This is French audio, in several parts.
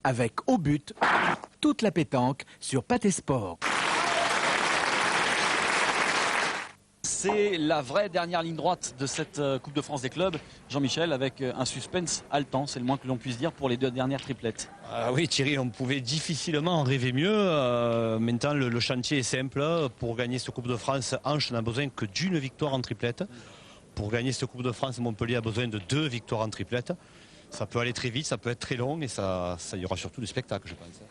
Avec au but, toute la pétanque sur Pathé Sport. C'est la vraie dernière ligne droite de cette Coupe de France des clubs, Jean-Michel, avec un suspense haletant, c'est le moins que l'on puisse dire pour les deux dernières triplettes. Ah oui Thierry, on pouvait difficilement en rêver mieux. Maintenant le chantier est simple. Pour gagner cette Coupe de France, Anche n'a besoin que d'une victoire en triplette. Pour gagner cette Coupe de France, Montpellier a besoin de 2 victoires en triplette. Ça peut aller très vite, ça peut être très long et ça y aura surtout du spectacle, je pense.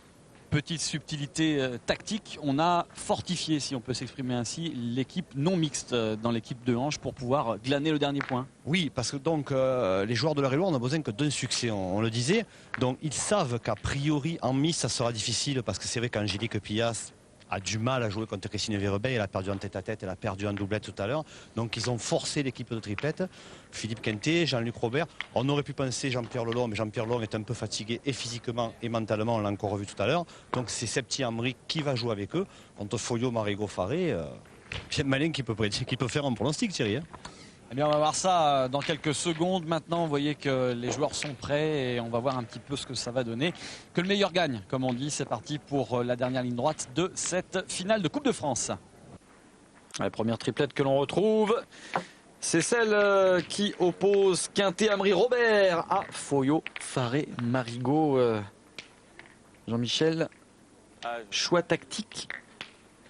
Petite subtilité tactique, on a fortifié, si on peut s'exprimer ainsi, l'équipe non mixte dans l'équipe de Ange pour pouvoir glaner le dernier point. Oui, parce que donc les joueurs de l'Eure-et-Loire n'ont besoin que d'un succès, on le disait. Donc ils savent qu'a priori en mise ça sera difficile parce que c'est vrai qu'Angélique Pillas a du mal à jouer contre Christine Verrebey, elle a perdu en tête-à-tête, elle a perdu en doublette tout à l'heure. Donc ils ont forcé l'équipe de triplette. Philippe Quintet, Jean-Luc Robert. On aurait pu penser Jean-Pierre Lelong, mais Jean-Pierre Lelong est un peu fatigué et physiquement et mentalement, on l'a encore vu tout à l'heure. Donc c'est Septi Amri qui va jouer avec eux contre Foyo, Marigot, Faré. Bien malin qui peut faire un pronostic, Thierry. Hein. Eh bien, on va voir ça dans quelques secondes. Maintenant, vous voyez que les joueurs sont prêts et on va voir un petit peu ce que ça va donner. Que le meilleur gagne, comme on dit. C'est parti pour la dernière ligne droite de cette finale de Coupe de France. La première triplette que l'on retrouve, c'est celle qui oppose Quintet, Amri, Robert à Foyo, Faré, Marigot. Jean-Michel, choix tactique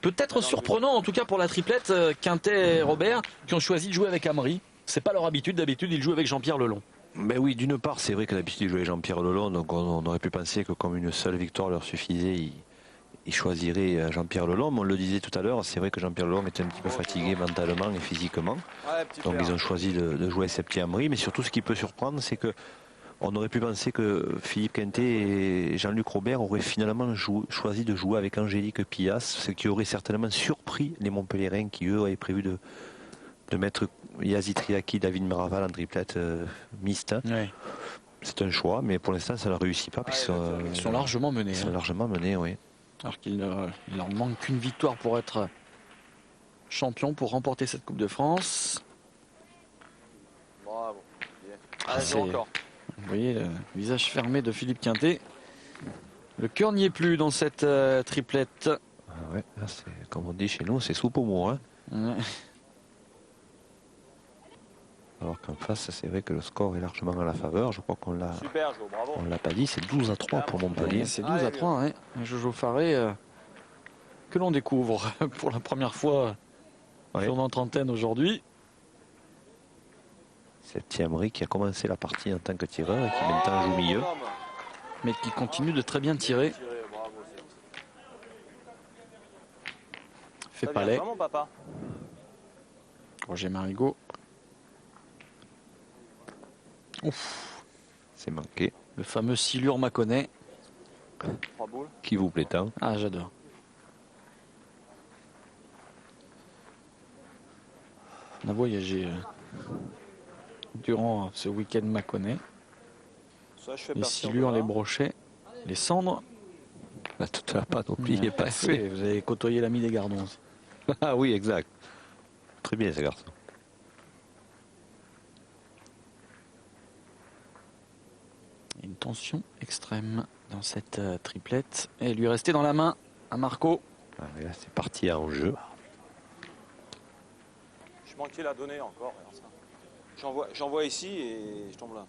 peut-être surprenant, en tout cas pour la triplette, Quintet et Robert, qui ont choisi de jouer avec Amri. C'est pas leur habitude, d'habitude ils jouent avec Jean-Pierre Lelong. Ben oui, d'une part, c'est vrai que d'habitude ils jouaient avec Jean-Pierre Lelong, donc on aurait pu penser que comme une seule victoire leur suffisait, ils choisiraient Jean-Pierre Lelong. Mais on le disait tout à l'heure, c'est vrai que Jean-Pierre Lelong était un petit peu fatigué mentalement et physiquement. Donc ils ont choisi de jouer Septi Amri. Mais surtout, ce qui peut surprendre, c'est que on aurait pu penser que Philippe Quintet et Jean-Luc Robert auraient finalement choisi de jouer avec Angélique Pillas, ce qui aurait certainement surpris les Montpelliérains qui, eux, avaient prévu de mettre Yazid Triaki, David Miraval en triplette mixte. Oui. C'est un choix, mais pour l'instant, ça ne réussit pas. Ils sont largement menés. Ils sont largement menés, oui. Alors qu'il leur manque qu'une victoire pour être champion, pour remporter cette Coupe de France. Bravo. Encore. Vous voyez le visage fermé de Philippe Quintet. Le cœur n'y est plus dans cette triplette. Ah ouais, là, comme on dit chez nous, c'est soupe au mot. Hein. Ouais. Alors qu'en face, c'est vrai que le score est largement à la faveur. Je crois qu'on l'a. Super, Jo, bravo. On l'a pas dit, c'est 12-3 pour Montpellier. C'est 12-3. Hein. Jojo Faré, que l'on découvre pour la première fois sur notre antenne aujourd'hui. C'est Amri qui a commencé la partie en tant que tireur et qui maintenant joue milieu. Mais qui continue de très bien tirer. Fait palais. Roger Marigot. Ouf. C'est manqué. Le fameux silure Mâconnais. Qui vous plaît tant? Ah, j'adore. On a voyagé durant ce week-end Mâconnais. Les silures, les brochets, les cendres. Là, toute la pâte, n'oubliez pas. Oui, vous avez côtoyé l'ami des Gardons. Ah oui, exact. Très bien, ce garçon. Une tension extrême dans cette triplette. Et lui rester dans la main à Marco. Ah, là, c'est parti en jeu. Je manquais la donnée encore. J'envoie ici et je tombe là.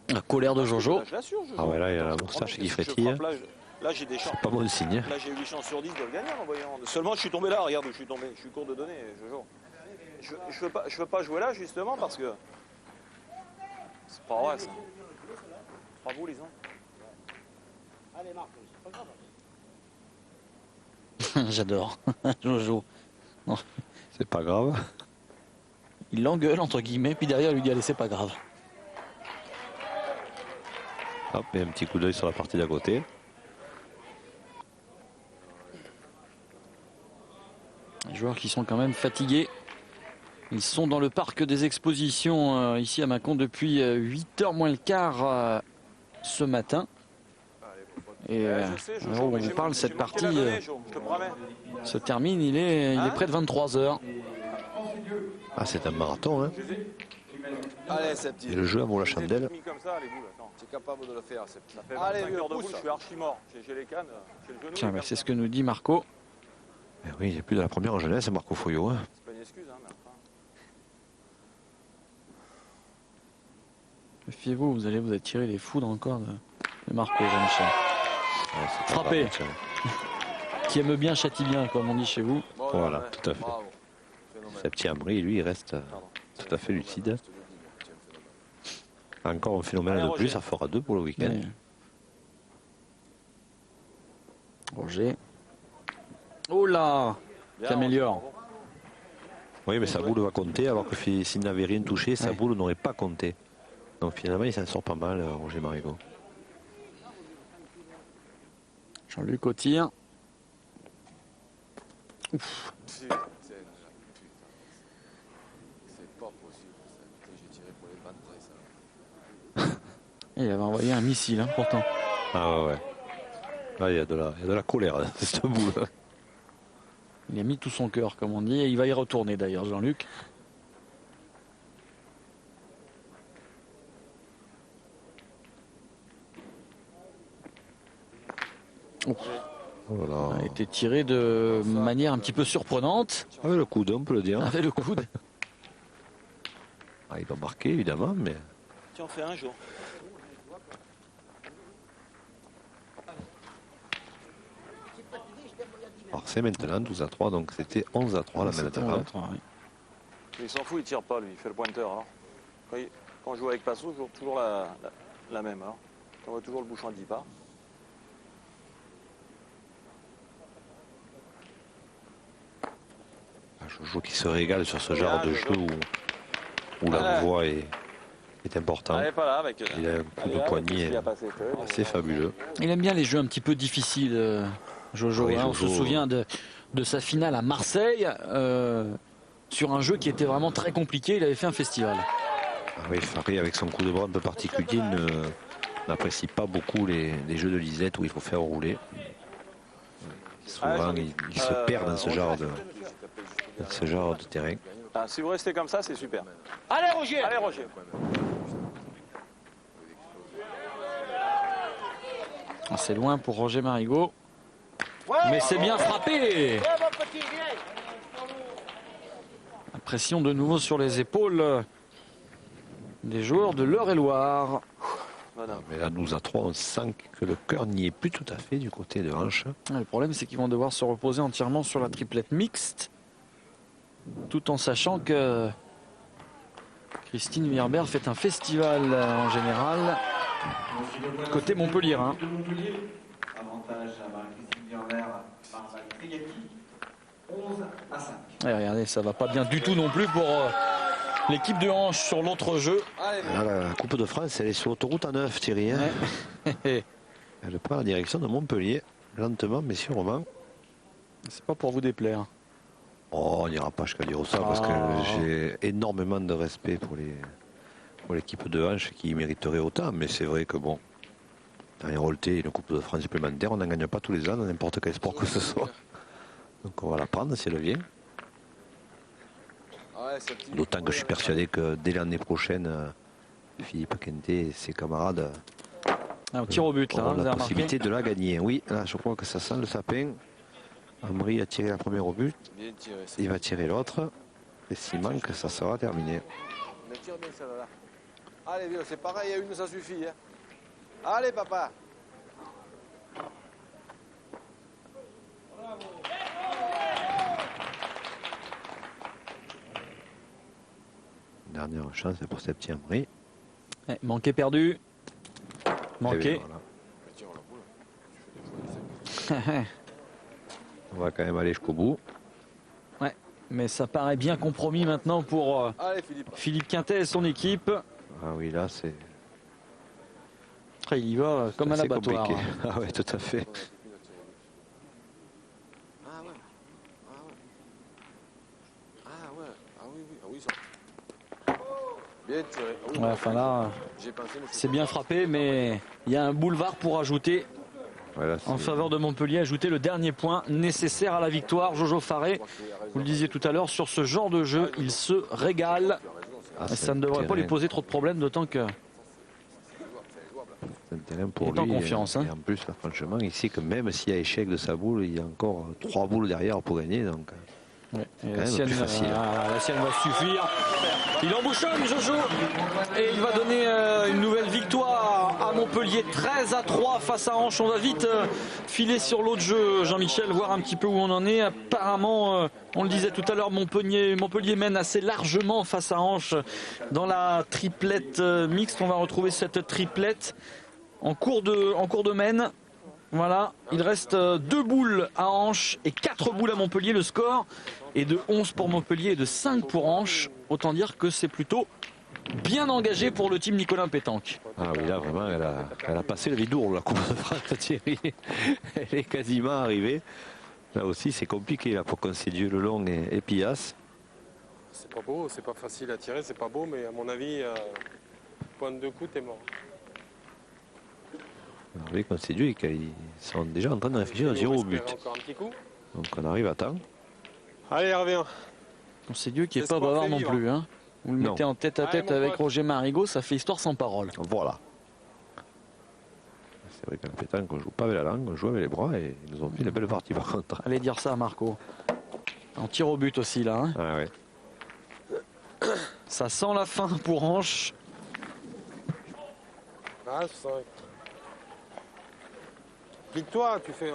La colère de Jojo. Ah ouais, là, il y a la moustache qui frétille. Là, j'ai des chances. C'est pas bon signe. Là, j'ai 8 chances sur 10 de le gagner en voyant. Seulement, je suis tombé là. Regarde où je suis tombé. Je suis court de données, Jojo. Je veux pas jouer là, justement, parce que c'est pas vrai, ça. Bravo, les gens. Allez, Marc, c'est pas grave. J'adore. Jojo. C'est pas grave. Il l'engueule, entre guillemets, puis derrière, il lui dit allez, c'est pas grave. Hop, et un petit coup d'œil sur la partie d'à côté. Les joueurs qui sont quand même fatigués. Ils sont dans le parc des expositions ici à Mâcon depuis 8h moins le quart ce matin. Et alors on vous parle, cette partie se termine, il est près de 23h. Ah, c'est un marathon, hein. Allez, c'est petit. Et le jeu vaut la chandelle. Comme ça, les boules. Attends, tu es capable de le faire. Allez, 25 heures de boule, je suis archi mort. J'ai les cannes, j'ai le genou. Tiens, c'est ce que nous dit Marco. Eh oui, il est plus de la première en jeunesse, Marco Foyot. Hein. C'est pas une excuse, hein, mais enfin. Méfiez-vous, vous allez vous attirer les foudres encore de Marco, Jean-Michel. Ouais, c'est Frappé. pas grave, Qui aime bien châtie bien, comme on dit chez vous. Bon, Voilà, ouais, tout à fait. bravo. Ce petit Ambry, lui, il reste tout à fait lucide. Encore un phénomène Allez, de Roger. plus, ça fera 2 pour le week-end. Ouais. Roger. Oh là, Bien, qui améliore. Roger, bravo. Oui, mais sa boule va compter, alors que s'il n'avait rien touché, sa Ouais. boule n'aurait pas compté. Donc finalement, il s'en sort pas mal, Roger Marigot. Jean-Luc au tir. C'est pas possible ça. Putain, j'ai tiré pour les bandes ça. Et il avait envoyé un missile, hein, pourtant. Ah ouais, ouais. Là, il y a de la colère, là, cette boule. Il a mis tout son cœur, comme on dit, et il va y retourner d'ailleurs, Jean-Luc. Oh là. A été tiré de manière un petit peu surprenante. Avec le coude, on peut le dire. Avec le coude. Ah, il va marquer, évidemment, mais Tu en fais un jour. alors, c'est maintenant 12-3, donc c'était 11-3 la C'était maintenant. 11-3, oui. Il s'en fout, il tire pas, lui. Il fait le pointeur, alors. Quand je joue avec Passo, je joue toujours la même, alors. On voit toujours le bouchon à 10 pas. Jojo qui se régale sur ce genre de jeu où la voix est importante. Allez, pas là, avec. Il a un coup de poignet assez fabuleux. Il aime bien les jeux un petit peu difficiles, Jojo. Oui, hein. On se Jojo. souvient de sa finale à Marseille, sur un jeu qui était vraiment très compliqué. Il avait fait un festival. Ah oui, Farid, avec son coup de bras un peu particulier, n'apprécie pas beaucoup les jeux de Lisette où il faut faire rouler. Souvent, il se perd dans ce genre de terrain. Ah, si vous restez comme ça, c'est super. Allez, Roger! Allez, Roger. C'est loin pour Roger Marigot. Mais c'est bien frappé! La pression de nouveau sur les épaules des joueurs de l'Eure-et-Loire. Mais là, 12-3, on sent que le cœur n'y est plus tout à fait du côté de Hanche. Le problème, c'est qu'ils vont devoir se reposer entièrement sur la triplette mixte, tout en sachant que Christine Wierber fait un festival en général côté Montpellier. Hein. Avantage à Marie-Christine Wierber par Triati, 11-5. Et regardez, ça va pas bien du tout non plus pour l'équipe de Hanche sur l'autre jeu. Là, la Coupe de France, elle est sur l'autoroute à 9, Thierry. Hein. Ouais. Elle prend la direction de Montpellier, lentement mais sûrement. C'est pas pour vous déplaire. Oh, on n'ira pas jusqu'à dire ça parce que j'ai énormément de respect pour l'équipe de Hanche qui mériterait autant. Mais c'est vrai que bon, dans les Rolletés et une Coupe de France supplémentaire, on n'en gagne pas tous les ans dans n'importe quel sport que ce soit. Donc on va la prendre si elle vient. D'autant que je suis persuadé que dès l'année prochaine, Philippe Quentet et ses camarades Un tir au but là, auront vous la avez possibilité remarqué. de la gagner. Oui, là je crois que ça sent le sapin. Ambry a tiré la première au but. Bien tiré. Il va tirer l'autre. Et s'il manque, ça sera terminé. Mais tire bien celle-là. Allez, vieux, c'est pareil, il y a une, ça suffit. Hein. Allez, papa. Dernière chance pour ce petit Ambry. Manqué perdu. Manqué. Et voilà. On va quand même aller jusqu'au bout. Ouais, mais ça paraît bien compromis maintenant pour Allez, Philippe. Philippe Quintet et son équipe. Ah oui, là c'est Après, il y va comme à assez l'abattoir. compliqué. Ah oui, tout à fait. Ah ouais. Ah ouais. Ah ouais. Ah oui, oui. Ah oui, ça. Bien tiré. Ah oui, Ouais, enfin là, j'ai pensé, mais c'est bien frappé, mais il y a un boulevard pour ajouter. Voilà, en faveur de Montpellier, ajouter le dernier point nécessaire à la victoire. Jojo Faré, vous le disiez tout à l'heure, sur ce genre de jeu, il se régale. Ça ne devrait pas lui poser trop de problèmes, d'autant que c'est un terrain pour il est en lui, confiance. Et en plus, là, franchement, il sait que même s'il y a échec de sa boule, il y a encore 3 boules derrière pour gagner. Donc, ouais. la sienne va suffire. Il embouchonne Jojo et il va donner une nouvelle victoire à Montpellier, 13-3 face à Auch. On va vite filer sur l'autre jeu, Jean-Michel, voir un petit peu où on en est. Apparemment, on le disait tout à l'heure, Montpellier mène assez largement face à Auch dans la triplette mixte. On va retrouver cette triplette en cours de mène. Voilà, il reste 2 boules à Auch et 4 boules à Montpellier. Le score est de 11 pour Montpellier et de 5 pour Auch. Autant dire que c'est plutôt bien engagé pour le team Nicolin Pétanque. ah oui, là vraiment, elle a passé le Vidourle, la Coupe de France, Thierry. Elle est quasiment arrivée. Là aussi, c'est compliqué là, pour concéder Lelong et Pillas. C'est pas beau, c'est pas facile à tirer, c'est pas beau, mais à mon avis, pointe de coup, t'es mort. Oui, concédé, ils sont déjà en train de réfléchir à tirer au but. Encore un petit coup. Donc on arrive à temps. Allez, reviens. C'est Dieu qui n'est pas bavard non plus. Hein. Vous le mettez en tête à tête avec Roger Marigot, ça fait histoire sans parole. Voilà. C'est vrai qu'à la pétanque, on ne joue pas avec la langue, on joue avec les bras et ils nous ont fait une belle partie par contre. Allez dire ça à Marco. On tire au but aussi là. Hein. Ah ouais. Ça sent la fin pour Auch. Ah, 5. Plique-toi, tu fais.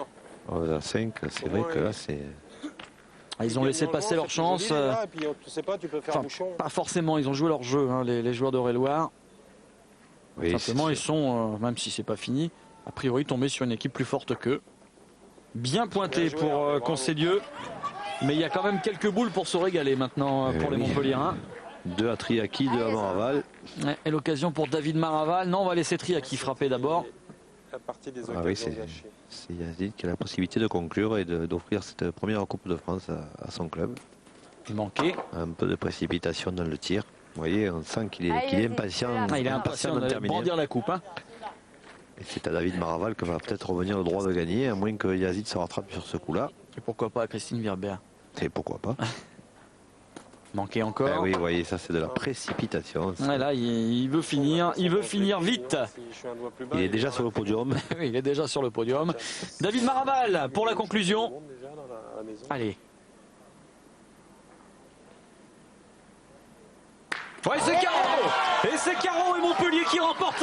À 5, c'est vrai que là c'est... Ils ont laissé passer leur chance. Et puis, tu sais pas, tu peux faire bouchon. Pas forcément, ils ont joué leur jeu, hein, les joueurs d'Eure-et-Loir. Oui, simplement, ils sont, même si c'est pas fini, a priori tombés sur une équipe plus forte qu'eux. Bien pointé pour Concédieux. Mais il y a quand même quelques boules pour se régaler maintenant pour les Montpelliérains. 2 à Triaki, 2 à Maraval. Ouais, et l'occasion pour David Maraval. Non, on va laisser Triaki frapper d'abord. La partie des c'est Yazid qui a la possibilité de conclure et d'offrir cette première Coupe de France à son club. Il manquait. Un peu de précipitation dans le tir. Vous voyez, on sent qu'il est impatient. Il est impatient de brandir la coupe. Hein. Et c'est à David Maraval que va peut-être revenir le droit de gagner, à moins que Yazid se rattrape sur ce coup-là. Et pourquoi pas à Christine Virbert. Et pourquoi pas. Manqué encore. Ah oui, vous voyez, ça c'est de la précipitation. Ouais, là, il veut finir vite. Il est déjà sur le podium. Oui, il est déjà sur le podium. David Maraval pour la conclusion. Allez. Ouais, c'est carreau. Et c'est Carreau et Montpellier qui remporte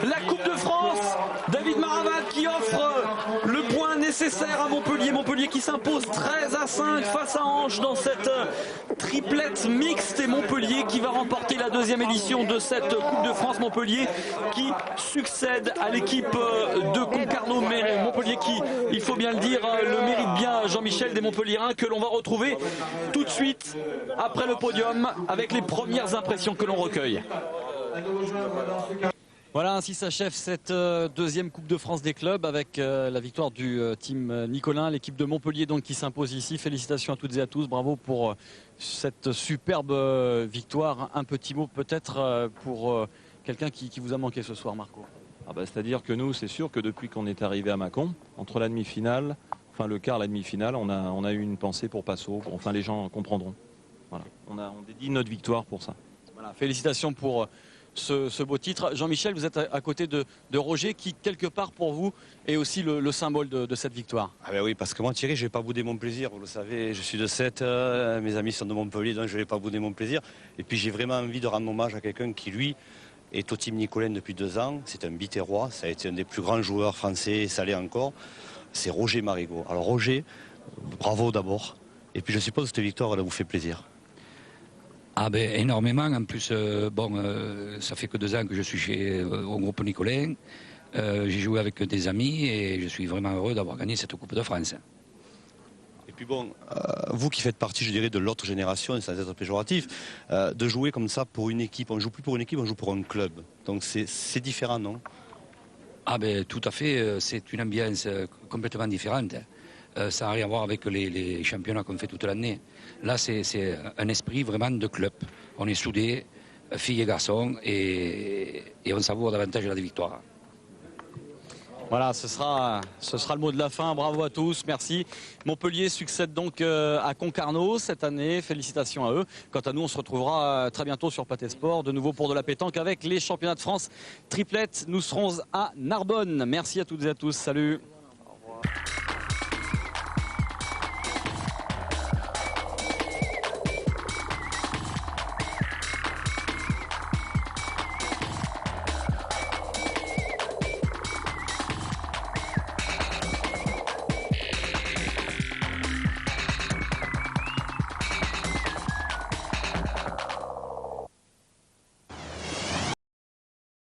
la Coupe de France. David Maraval qui offre le point nécessaire à Montpellier. Montpellier qui s'impose 13-5 face à Auch dans cette triplette mixte. Et Montpellier qui va remporter la 2e édition de cette Coupe de France. Montpellier qui succède à l'équipe de Concarneau. Mais Montpellier qui, il faut bien le dire, le mérite bien, Jean-Michel, des Montpelliérains, que l'on va retrouver tout de suite après le podium avec les premières impressions que l'on recueille. Voilà, ainsi s'achève cette 2e Coupe de France des clubs avec la victoire du team Nicolin, l'équipe de Montpellier donc qui s'impose ici. Félicitations à toutes et à tous, bravo pour cette superbe victoire. Un petit mot peut-être pour quelqu'un qui vous a manqué ce soir, Marco. C'est-à-dire que nous, c'est sûr que depuis qu'on est arrivé à Mâcon, entre la demi-finale, enfin le quart, la demi-finale, on a eu une pensée pour Passau. Enfin, les gens comprendront. Voilà. On dédie notre victoire pour ça. Voilà, félicitations pour ce beau titre. Jean-Michel, vous êtes à côté de Roger qui, quelque part pour vous, est aussi le symbole de cette victoire. Ah ben oui, parce que moi, Thierry, je ne vais pas bouder mon plaisir. Vous le savez, je suis de Sète, mes amis sont de Montpellier, donc je ne vais pas bouder mon plaisir. Et puis j'ai vraiment envie de rendre hommage à quelqu'un qui, lui, est au team Nicolin depuis 2 ans. C'est un Biterrois, ça a été un des plus grands joueurs français, et ça l'est encore. C'est Roger Marigot. Alors Roger, bravo d'abord. Et puis je suppose que cette victoire, elle vous fait plaisir. Ah ben énormément, en plus ça fait que 2 ans que je suis au groupe Nicolin, j'ai joué avec des amis et je suis vraiment heureux d'avoir gagné cette Coupe de France. Et puis bon, vous qui faites partie, je dirais, de l'autre génération, sans être péjoratif, de jouer comme ça pour une équipe, on ne joue plus pour une équipe, on joue pour un club. Donc c'est différent, non? Ah ben tout à fait, c'est une ambiance complètement différente. Ça n'a rien à voir avec les championnats qu'on fait toute l'année. Là, c'est un esprit vraiment de club. On est soudés, filles et garçons, et on savoure davantage la victoire. Voilà, ce sera le mot de la fin. Bravo à tous, merci. Montpellier succède donc à Concarneau cette année. Félicitations à eux. Quant à nous, on se retrouvera très bientôt sur Pathé Sport, de nouveau pour de la pétanque avec les championnats de France triplette. Nous serons à Narbonne. Merci à toutes et à tous. Salut.